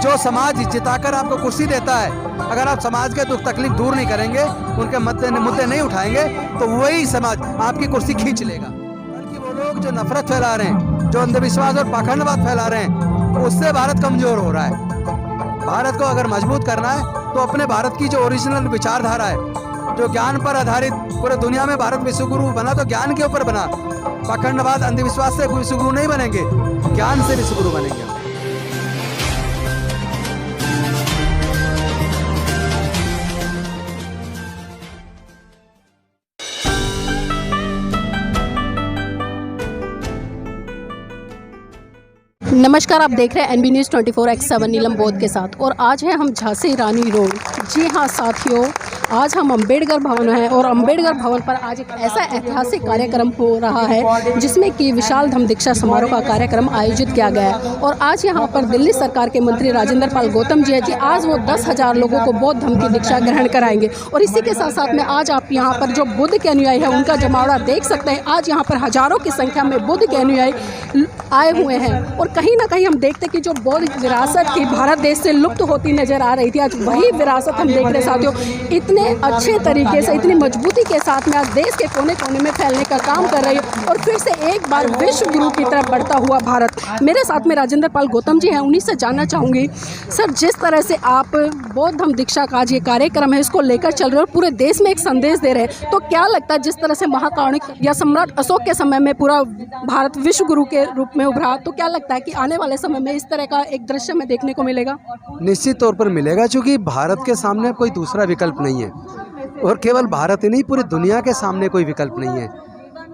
जो समाज जिताकर आपको कुर्सी देता है, अगर आप समाज के दुख तकलीफ दूर नहीं करेंगे, उनके मुद्दे नहीं उठाएंगे, तो वही समाज आपकी कुर्सी खींच लेगा। बल्कि वो लोग जो नफरत फैला रहे हैं, जो अंधविश्वास और पाखंडवाद फैला रहे हैं, उससे भारत कमजोर हो रहा है। भारत को अगर मजबूत करना है तो अपने भारत की जो ओरिजिनल विचारधारा है, जो ज्ञान पर आधारित, पूरे दुनिया में भारत विश्वगुरु बना तो ज्ञान के ऊपर बना। पाखंडवाद अंधविश्वास से विश्वगुरु नहीं बनेंगे, ज्ञान से विश्वगुरु बनेंगे। नमस्कार, आप देख रहे हैं NB News 24/7 नीलम बोध के साथ। और आज है हम झांसी रानी रोड। जी हाँ साथियों, आज हम अंबेडकर भवन हैं और अंबेडकर भवन पर आज एक ऐसा ऐतिहासिक कार्यक्रम हो रहा है जिसमें कि विशाल धम्म दीक्षा समारोह का कार्यक्रम आयोजित किया गया है। और आज यहाँ पर दिल्ली सरकार के मंत्री राजेंद्र पाल गौतम जी है जी, आज वो 10,000 लोगों को बौद्ध धम्म की दीक्षा ग्रहण कराएंगे। और इसी के साथ साथ में आज आप यहाँ पर जो बुद्ध के अनुयायी है उनका जमावड़ा देख सकते हैं। आज यहाँ पर हजारों की संख्या में बुद्ध के अनुयायी आए हुए हैं। और कहीं ना कहीं हम देखते हैं कि जो बौद्ध विरासत थी भारत देश से लुप्त होती नजर आ रही थी, आज वही विरासत हम देख रहे साथियों। इतने अच्छे तरीके से, इतनी मजबूती के साथ में आज देश के कोने कोने में फैलने का काम कर रही है और फिर से एक बार विश्व गुरु की तरफ बढ़ता हुआ भारत। मेरे साथ में राजेंद्र पाल गौतम जी हैं, उन्हीं से जानना चाहूँगी सर, जिस तरह से आप बौद्ध धम्म दीक्षा का आज ये कार्यक्रम है इसको लेकर चल रहे हो और पूरे देश में एक संदेश दे रहे हैं, तो क्या लगता है जिस तरह से महाकारुणिक या सम्राट अशोक के समय में पूरा भारत विश्व गुरु के रूप में उभरा, तो क्या लगता है कि आने वाले समय में इस तरह का एक दृश्य में देखने को मिलेगा? निश्चित तौर पर मिलेगा, क्योंकि भारत के सामने कोई दूसरा विकल्प नहीं है। और केवल भारत ही नहीं, पूरी दुनिया के सामने कोई विकल्प नहीं है।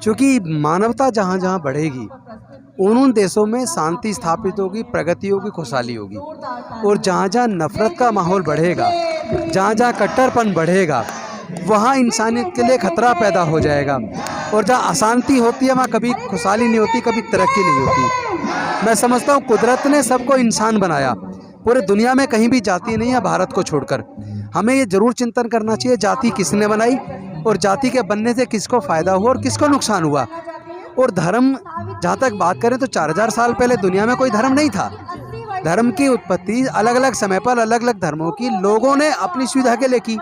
क्योंकि मानवता जहाँ जहाँ बढ़ेगी उन देशों में शांति स्थापित होगी, प्रगति होगी, खुशहाली होगी। और जहाँ जहाँ नफरत का माहौल बढ़ेगा, जहाँ जहाँ कट्टरपन बढ़ेगा, वहाँ इंसानियत के लिए खतरा पैदा हो जाएगा। और जहाँ अशांति होती है वहाँ कभी खुशहाली नहीं होती, कभी तरक्की नहीं होती। मैं समझता हूँ कुदरत ने सबको इंसान बनाया, पूरे दुनिया में कहीं भी जाति नहीं है भारत को छोड़कर। हमें ये जरूर चिंतन करना चाहिए जाति किसने बनाई और जाति के बनने से किसको फ़ायदा हुआ और किसको नुकसान हुआ। और धर्म जहाँ तक बात करें तो 4000 साल पहले दुनिया में कोई धर्म नहीं था। धर्म की उत्पत्ति अलग अलग समय पर अलग अलग धर्मों की लोगों ने अपनी सुविधा के लिए की,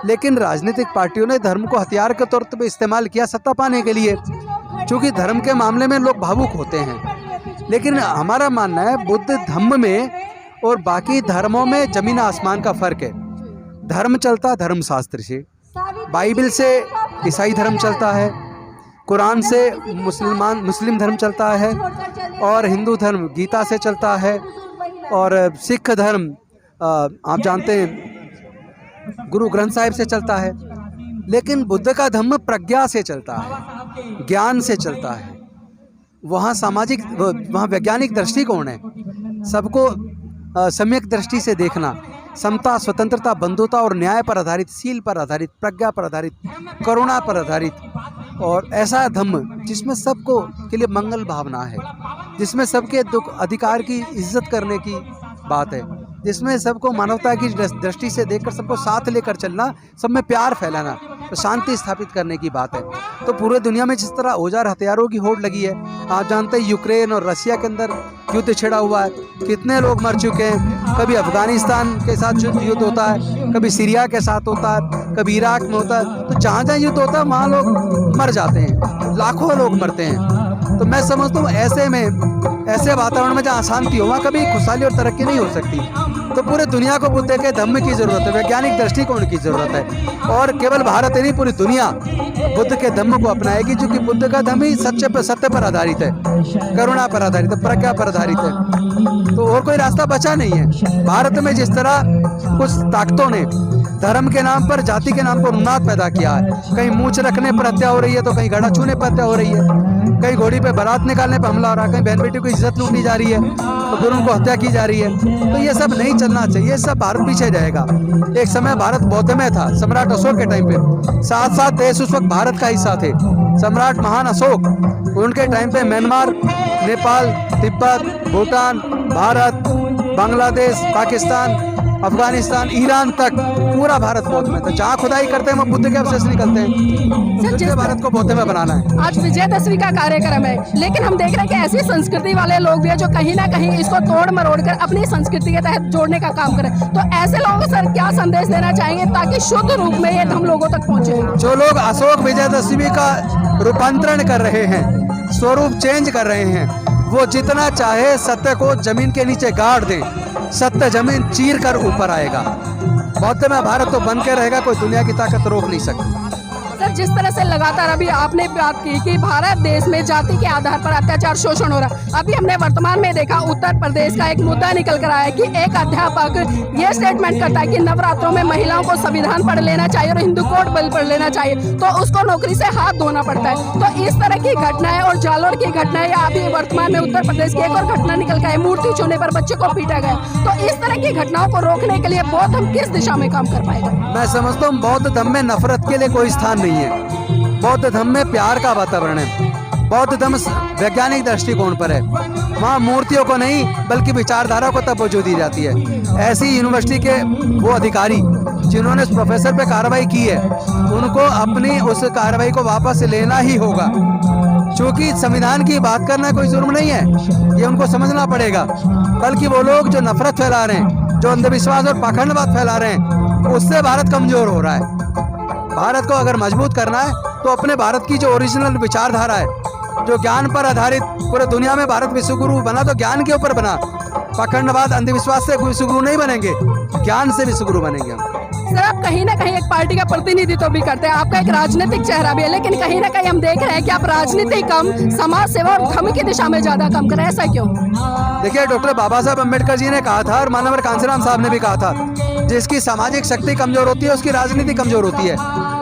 लेकिन राजनीतिक पार्टियों ने धर्म को हथियार के तौर पर इस्तेमाल किया सत्ता पाने के लिए। क्योंकि धर्म के मामले में लोग भावुक होते हैं। लेकिन हमारा मानना है बुद्ध धम्म में और बाकी धर्मों में जमीन आसमान का फ़र्क है। धर्म चलता धर्म शास्त्र से, बाइबल से ईसाई धर्म चलता है, कुरान से मुस्लिम धर्म चलता है, और हिंदू धर्म गीता से चलता है, और सिख धर्म आप जानते हैं गुरु ग्रंथ साहिब से चलता है। लेकिन बुद्ध का धम्म प्रज्ञा से चलता है, ज्ञान से चलता है। वहाँ सामाजिक, वहाँ वैज्ञानिक दृष्टिकोण है, सबको सम्यक दृष्टि से देखना, समता, स्वतंत्रता, बंधुता और न्याय पर आधारित, सील पर आधारित, प्रज्ञा पर आधारित, करुणा पर आधारित। और ऐसा धम्म जिसमें सबको के लिए मंगल भावना है, जिसमें सबके दुख अधिकार की इज्जत करने की बात है, जिसमें सबको मानवता की दृष्टि से देखकर सबको साथ लेकर चलना, सब में प्यार फैलाना, तो शांति स्थापित करने की बात है। तो पूरे दुनिया में जिस तरह औजार हथियारों की होड़ लगी है, आप जानते हैं यूक्रेन और रशिया के अंदर युद्ध छिड़ा हुआ है, कितने लोग मर चुके हैं। कभी अफगानिस्तान के साथ युद्ध होता है, कभी सीरिया के साथ होता है, कभी इराक में होता है। तो जहाँ जहाँ युद्ध होता है वहाँ लोग मर जाते हैं, लाखों लोग मरते हैं। तो मैं समझता हूँ ऐसे में, ऐसे वातावरण में जहाँ अशांति हो वहाँ कभी खुशहाली और तरक्की नहीं हो सकती। तो पूरे दुनिया को बुद्ध के धम्म की ज़रूरत है, वैज्ञानिक दृष्टिकोण की ज़रूरत है। और केवल भारत ही नहीं, पूरी दुनिया बुद्ध के धम्म को अपनाएगी, क्योंकि बुद्ध का धम्म ही सत्य पर आधारित है, करुणा पर आधारित है, प्रज्ञा पर आधारित है। तो और कोई रास्ता बचा नहीं है। भारत में जिस तरह कुछ ताकतों ने धर्म के नाम पर, जाति के नाम पर उन्माद पैदा किया है, कहीं मूंछ रखने पर हत्या हो रही है, तो कहीं घड़ा छूने पर हत्या हो रही है, कहीं घोड़ी पे बारात निकालने पर हमला हो रहा है, कहीं बहन बेटी को इज्जत लूटनी जा रही है, तो फिर उनको हत्या की जा रही है। तो ये सब नहीं चलना चाहिए, सब भारत पीछे जाएगा। एक समय भारत बौद्ध में था सम्राट अशोक के टाइम पे, 7 देश उस वक्त भारत का हिस्सा थे। सम्राट महान अशोक, उनके टाइम पे म्यांमार, नेपाल, तिब्बत, भूटान, भारत, बांग्लादेश, पाकिस्तान, अफगानिस्तान, ईरान तक पूरा भारत बौद्ध में था। जहाँ खुदाई करते हैं वो बुद्ध के अवशेष निकलते हैं। जिस भारत को बौद्ध में बनाना है। आज विजयदशमी का कार्यक्रम है, लेकिन हम देख रहे हैं कि ऐसी संस्कृति वाले लोग भी हैं जो कहीं ना कहीं इसको तोड़ मरोड़ कर अपनी संस्कृति के तहत जोड़ने का काम करें। तो ऐसे लोगों को सर क्या संदेश देना चाहेंगे ताकि शुद्ध रूप में ये हम लोगों तक पहुँचे? जो लोग अशोक विजयदशमी का रूपांतरण कर रहे हैं, स्वरूप चेंज कर रहे हैं, वो जितना चाहे सत्य को जमीन के नीचे गाड़ दें, सत्य जमीन चीर कर ऊपर आएगा। बौद्ध में भारत तो बन के रहेगा, कोई दुनिया की ताकत रोक नहीं सकती। सर जिस तरह से लगातार अभी आपने बात की कि भारत देश में जाति के आधार पर अत्याचार शोषण हो रहा है, अभी हमने वर्तमान में देखा उत्तर प्रदेश का एक मुद्दा निकल कर आया है कि एक अध्यापक ये स्टेटमेंट करता है कि नवरात्रों में महिलाओं को संविधान पढ़ लेना चाहिए और हिंदू कोड बिल पढ़ लेना चाहिए, तो उसको नौकरी से हाथ धोना पड़ता है। तो इस तरह की घटनाएं और जालोर की घटनाएं, अभी वर्तमान में उत्तर प्रदेश की एक और घटना निकल कर है, मूर्ति छूने पर बच्चे को पीटा गया। तो इस तरह की घटनाओं को रोकने के लिए बौद्ध हम किस दिशा में काम कर पाएगा? मैं समझता हूँ बौद्ध धर्म में नफरत के लिए कोई स्थान नहीं है। बौद्ध धर्म में प्यार का वातावरण है। बौद्ध धर्म वैज्ञानिक दृष्टिकोण पर है। वहाँ मूर्तियों को नहीं बल्कि विचारधारा को तवज्जो दी जाती है। ऐसी यूनिवर्सिटी के वो अधिकारी जिन्होंने उस प्रोफेसर पे कार्रवाई की है, उनको अपनी उस कार्रवाई को वापस लेना ही होगा। क्योंकि संविधान की बात करना कोई जुर्म नहीं है, ये उनको समझना पड़ेगा। बल्कि वो लोग जो नफरत फैला रहे हैं, जो अंधविश्वास और पाखंडवाद फैला रहे हैं, उससे भारत कमजोर हो रहा है। भारत को अगर मजबूत करना है तो अपने भारत की जो ओरिजिनल विचारधारा है, जो ज्ञान पर आधारित, पूरे दुनिया में भारत विश्वगुरु बना तो ज्ञान के ऊपर बना। पाखंडवाद अंधविश्वास से विश्वगुरु नहीं बनेंगे, ज्ञान से विश्वगुरु बनेंगे हम। सर आप कहीं ना कहीं एक पार्टी का प्रतिनिधित्व भी करते हैं, आपका एक राजनीतिक चेहरा भी है, लेकिन कहीं ना कहीं हम देख रहे हैं कि आप राजनीति कम, समाज सेवा और धर्म की दिशा में ज्यादा काम कर रहे हैं, ऐसा क्यों? देखिए, डॉक्टर बाबा साहब अम्बेडकर जी ने कहा था और मानवर कांसीराम साहब ने भी कहा था, जिसकी सामाजिक शक्ति कमजोर होती है उसकी राजनीति कमजोर होती है।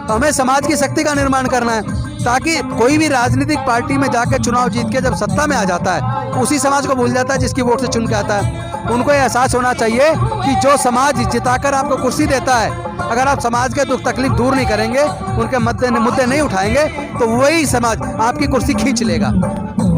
तो हमें समाज की शक्ति का निर्माण करना है, ताकि कोई भी राजनीतिक पार्टी में जाकर चुनाव जीत के जब सत्ता में आ जाता है, उसी समाज को भूल जाता है जिसकी वोट से चुन के आता है। उनको ये एहसास होना चाहिए कि जो समाज जिताकर आपको कुर्सी देता है, अगर आप समाज के दुख तकलीफ दूर नहीं करेंगे, उनके मुद्दे नहीं उठाएंगे, तो वही समाज आपकी कुर्सी खींच लेगा।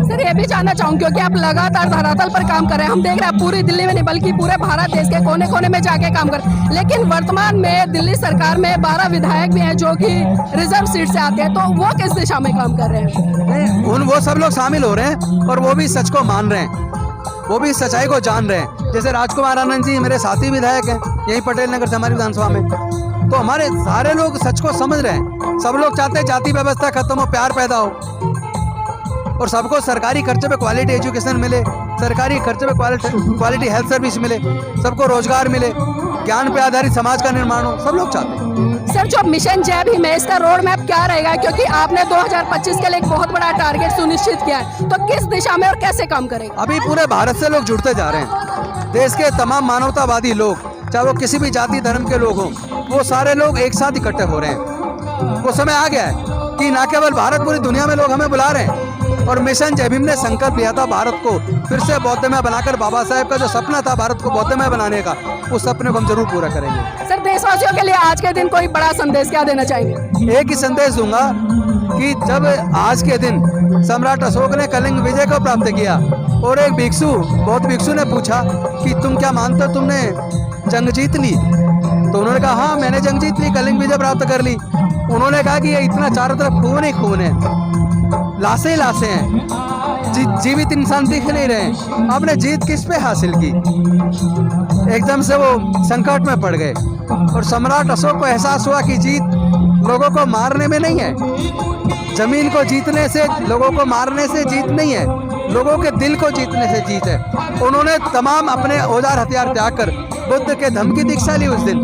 सर ये भी जानना चाहूँगी, क्योंकि आप लगातार धरातल पर काम कर रहे हैं, हम देख रहे हैं पूरी दिल्ली में नहीं बल्कि पूरे भारत देश के कोने कोने में जाके काम कर, लेकिन वर्तमान में दिल्ली सरकार में 12 विधायक भी हैं जो कि रिजर्व सीट से आते हैं, तो वो किस दिशा में काम कर रहे हैं? वो सब लोग शामिल हो रहे हैं और वो भी सच को मान रहे हैं, वो भी सच्चाई को जान रहे हैं। जैसे राजकुमार आनंद जी मेरे साथी विधायक हैं, यही पटेल नगर से हमारी विधानसभा में। तो हमारे सारे लोग सच को समझ रहे हैं। सब लोग चाहते हैं जाति व्यवस्था खत्म हो, प्यार पैदा हो, और सबको सरकारी खर्चे पे क्वालिटी एजुकेशन मिले, सरकारी खर्चे पे क्वालिटी हेल्थ सर्विस मिले, सबको रोजगार मिले, ज्ञान पे आधारित समाज का निर्माण हो, सब लोग चाहते हैं। सर जो मिशन जय भीम है, इसका रोड मैप क्या रहेगा? क्योंकि आपने 2025 के लिए एक बहुत बड़ा टारगेट सुनिश्चित किया है, तो किस दिशा में और कैसे काम करेगा? अभी पूरे भारत से लोग जुड़ते जा रहे हैं। देश के तमाम मानवतावादी लोग, चाहे वो किसी भी जाति धर्म के लोग हों, वो सारे लोग एक साथ इकट्ठे हो रहे हैं। वो समय आ गया है कि न केवल भारत, पूरी दुनिया में लोग हमें बुला रहे हैं। और मिशन जय भीम ने संकल्प लिया था भारत को फिर से बौद्धमय बनाकर, बाबा साहेब का जो सपना था भारत को बौद्धमय बनाने का, उस सपने को हम जरूर पूरा करेंगे। सर देशवासियों के लिए आज के दिन कोई बड़ा संदेश क्या देना चाहेंगे? एक ही संदेश दूंगा कि जब आज के दिन सम्राट अशोक ने कलिंग विजय को प्राप्त किया और एक भिक्षु, बौद्ध भिक्षु ने पूछा कि तुम क्या मानते हो तुमने जंग जीत ली? तो उन्होंने कहा हाँ मैंने जंग जीत ली, कलिंग विजय प्राप्त कर ली। उन्होंने कहा कि ये इतना चारों तरफ खून ही खून है, लाशें लाशें हैं, जीवित इंसान दिख नहीं रहे, आपने जीत किस पे हासिल की? एकदम से वो संकट में पड़ गए और सम्राट अशोक को एहसास हुआ कि जीत लोगों को मारने में नहीं है, जमीन को जीतने से, लोगों को मारने से जीत नहीं है, लोगों के दिल को जीतने से जीत है। उन्होंने तमाम अपने औजार हथियार त्याग कर बुद्ध के धम्म की दीक्षा ली उस दिन,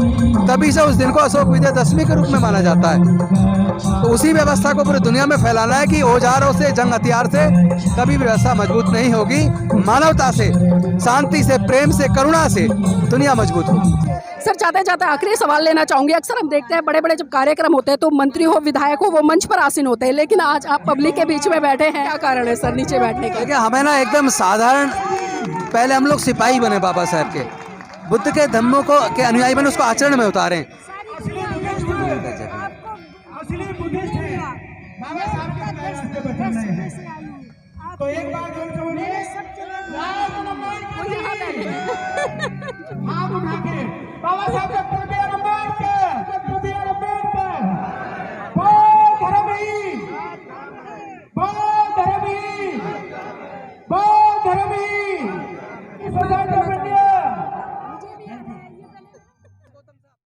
तभी से उस दिन को अशोक विजयदशमी के रूप में माना जाता है। तो उसी व्यवस्था को पूरी दुनिया में फैलाना है कि औजारों से, जंग हथियार से कभी व्यवस्था मजबूत नहीं होगी। मानवता से, शांति से, प्रेम से, करुणा से दुनिया मजबूत होगी। सर जाते जाते आखिरी सवाल लेना चाहूंगी, अक्सर हम देखते हैं बड़े बड़े जब कार्यक्रम होते हैं तो मंत्री हो, विधायक हो, वो मंच पर आसीन होते हैं, लेकिन आज आप पब्लिक के बीच में बैठे हैं, क्या कारण है सर नीचे बैठने का? देखिए हमें ना एकदम साधारण, पहले हम लोग सिपाही बने बाबा साहब के, बुद्ध के धम्मों को के अनुयायी बने, उसको आचरण में उतारें। तो एक बार